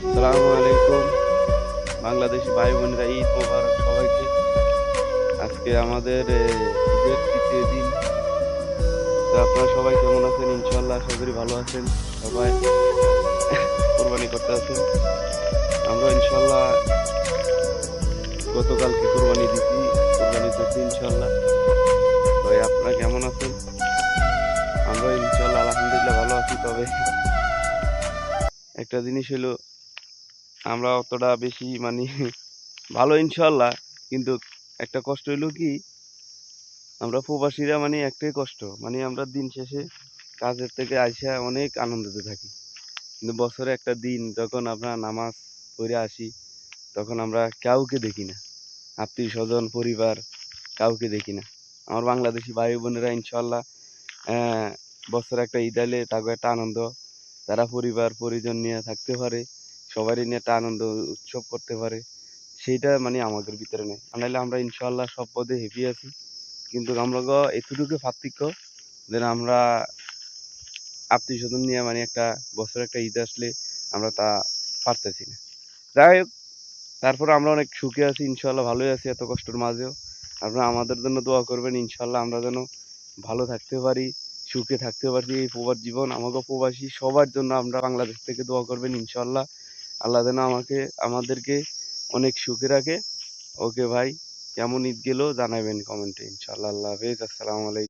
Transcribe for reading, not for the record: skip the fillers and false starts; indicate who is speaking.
Speaker 1: আসসালামু আলাইকুম বাংলাদেশি ভাই বোনেরা, ঈদ মোবারক সবাইকে। আজকে আমাদের ঈদের তৃতীয় দিন। তো আপনারা সবাই কেমন আছেন? ইনশাল্লাহ আশা করি ভালো আছেন। সবাই কোরবানি করতে আছেন। আমরা ইনশাল্লাহ গতকালকে কোরবানি দিছি, কোরবানি করছি ইনশাল্লাহ। ভাই আপনারা কেমন আছেন? আমরা ইনশাল্লাহ আলহামদুলিল্লাহ ভালো আছি। তবে একটা জিনিস হলো, আমরা অতটা বেশি ভালো ইনশাল্লাহ, কিন্তু একটা কষ্ট হইলো কি, আমরা প্রবাসীরা একটাই কষ্ট, আমরা দিন শেষে কাজের থেকে আইসা অনেক আনন্দতে থাকি, কিন্তু বছরে একটা দিন যখন আমরা নামাজ পড়ে আসি, তখন আমরা কাউকে দেখি না, আত্মীয় স্বজন পরিবার কাউকে দেখি না। আমার বাংলাদেশি ভাই বোনেরা ইনশাল্লাহ বছরে একটা ঈদ আইলে তাকে একটা আনন্দ, তারা পরিবার পরিজন নিয়ে থাকতে পারে, সবারই নিয়ে একটা আনন্দ উৎসব করতে পারে, সেইটা আমাদের ভিতরে নেই। নাহলে আমরা ইনশাল্লাহ সব পদে হেপি আছি, কিন্তু আমরা এতটুকু পার্থক্য যেন আমরা আত্মীয় স্বজন নিয়ে একটা বছর একটা ঈদ আসলে আমরা তা পারতেছি না। যাই হোক, তারপর আমরা অনেক সুখে আছি ইনশাল্লাহ, ভালোই আছি এত কষ্টের মাঝেও। আপনারা আমাদের জন্য দোয়া করবেন ইনশাল্লাহ, আমরা যেন ভালো থাকতে পারি, সুখে থাকতে পারি। এই প্রবাস জীবন, আমাকে প্রবাসী সবার জন্য আমরা বাংলাদেশ থেকে দোয়া করবেন ইনশাল্লাহ। আল্লাহ যেন আমাদেরকে অনেক সুখে রাখে। ওকে ভাই, কেমন ঈদ গেল জানাবেন কমেন্টে ইনশাল্লাহ। আল্লাহ হাফেজ, আসসালামু আলাইকুম।